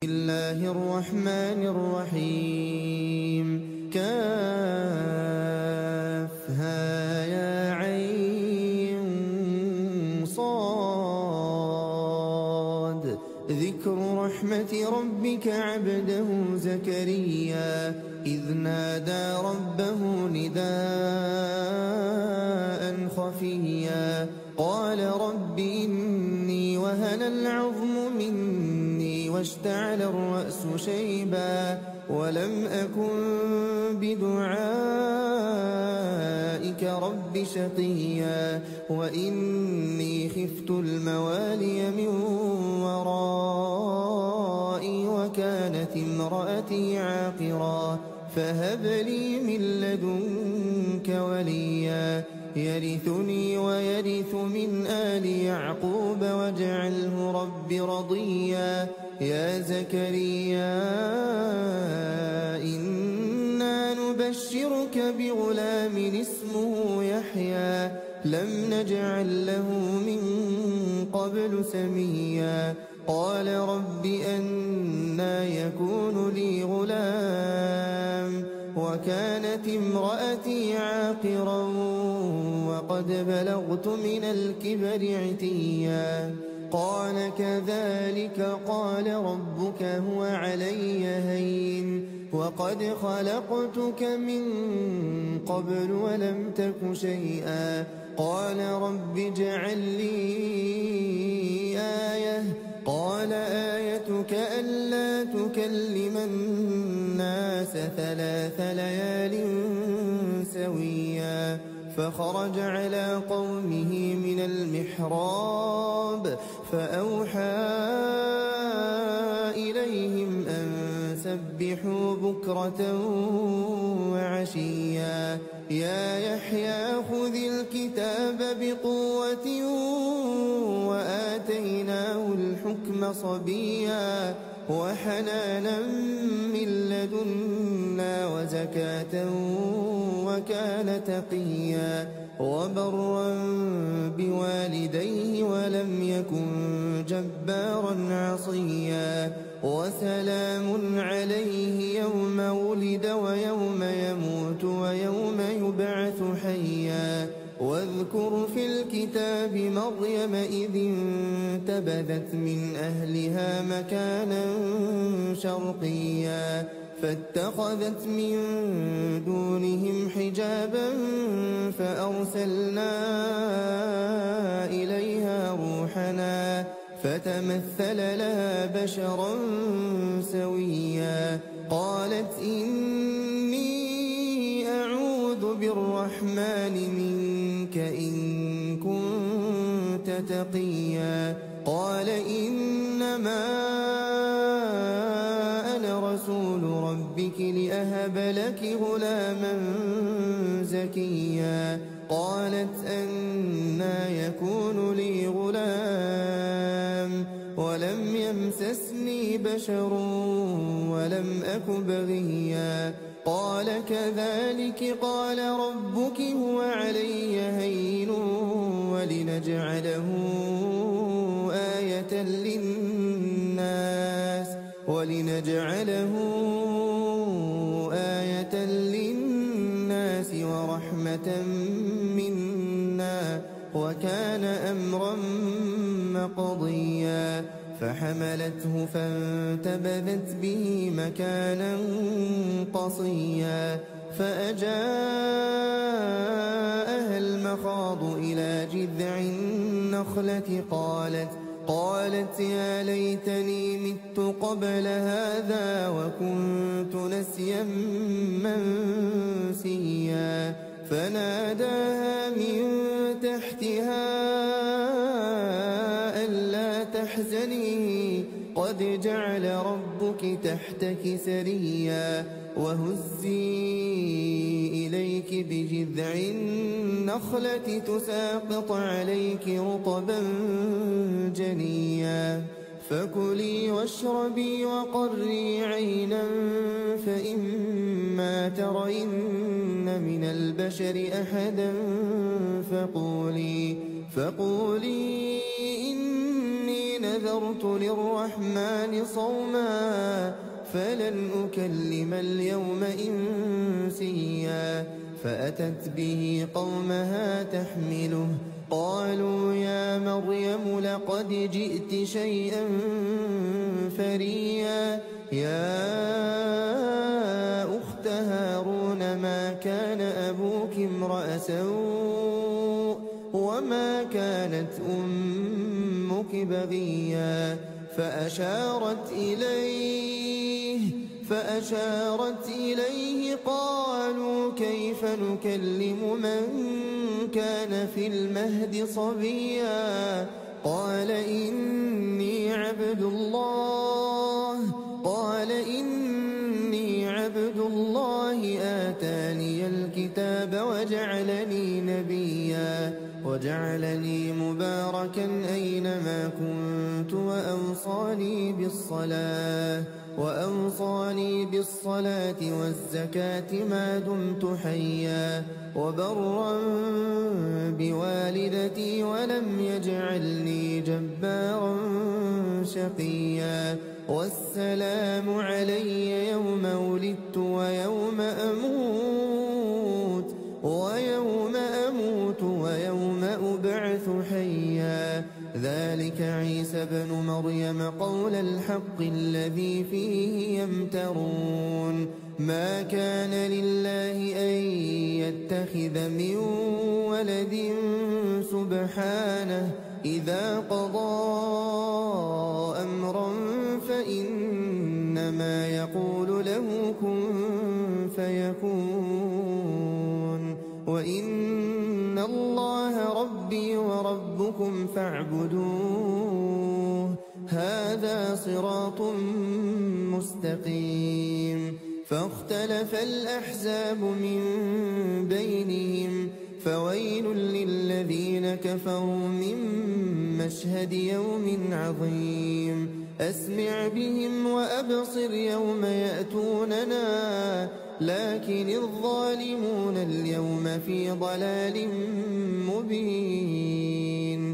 بسم الله الرحمن الرحيم. كافها يا عين صاد. ذكر رحمة ربك عبده زكريا إذ نادى ربه نداء خفيا قال رب إني وهن العظم مني واشتعل الرأس شيبا ولم أكن بدعائك رب شقيا وإني خفت الموالي من ورائي وكانت امرأتي عاقرا فهب لي من لدنك وليا يرثني ويرث من آل يعقوب واجعله رب رضيا. يا زكريا إنا نبشرك بغلام اسمه يحيى لم نجعل له من قبل سميا قال رب أنى يكون لي غلام وكانت امرأتي عاقرا وقد بلغت من الكبر عتيا قال كذلك قال ربك هو علي هين وقد خلقتك من قبل ولم تك شيئا قال رب اجعل لي آية قال آيتك ألا تكلم الناس 3 ليال سويا فخرج على قومه من المحراب فأوحى إليهم أن سبحوا بكرة وعشيا يا يحيى خذ الكتاب بقوة وآتيناه الحكم صبيا وحنانا من لدنا وزكاة وكان تقيا وبرا بوالديه ولم يكن جبارا عصيا وسلام عليه يوم ولد ويوم يموت ويوم يبعث حيا واذكر في الكتاب مريم إذ انتبذت من أهلها مكانا شرقيا فاتخذت من دونهم حجابا فأرسلنا إليها روحنا فتمثل لها بشرا سويا قالت إني أعوذ بالرحمن منك إن كنت تقيا قال إنما أنا رسول ربك لأهب لك غلاما زكيا قالت أنى يكون لي غلام ولم يمسسني بشر ولم أك بغيا قال كذلك قال ربك هو علي هين ولنجعله آية للناس ورحمة منا وكان أمرا مقضيا فحملته فانتبذت به مكانا قصيا فأجاءها المخاض إلى جذع النخلة قالت يا ليتني مت قبل هذا وكنت نسيا منسيا فناداها من تحتها ألا تحزني قد جعل ربك تحتك سريا وهزي إليك بجذع النخلة تساقط عليك رطبا جنيا فكلي واشربي وقري عينا فإما ترين من البشر أحدا فقولي إني نذرت للرحمن صوما فلن أكلم اليوم إنسيا فأتت به قومها تحمله قالوا يا مريم لقد جئت شيئا فريا يا أخت هارون ما كان أبوك امرأ سوء وما كانت أمك بغيا فأشارت إليه قالوا كيف نكلم من كان في المهد صبيا قال إني عبد الله آتاني الكتاب وجعلني نبيا وجعلني مباركا أينما كنت وأوصاني بالصلاة والزكاة ما دمت حيا وبرا بوالدتي ولم يجعلني جبارا شقيا والسلام علي يوم ولدت ويوم أموت ويوم أبعث حيا ذلك عيسى بن مريم قول الحق الذي فيه يمترون ما كان لله أن يتخذ من ولد سبحانه إذا قضى أمرا فإنما يقول له كن فيكون وإن الله ربي وربكم فاعبدوه هذا صراط مستقيم فاختلف الأحزاب من بينهم فويل للذين كفروا من مشهد يوم عظيم أسمع بهم وأبصر يوم يأتوننا لكن الظالمون اليوم في ضلال مبين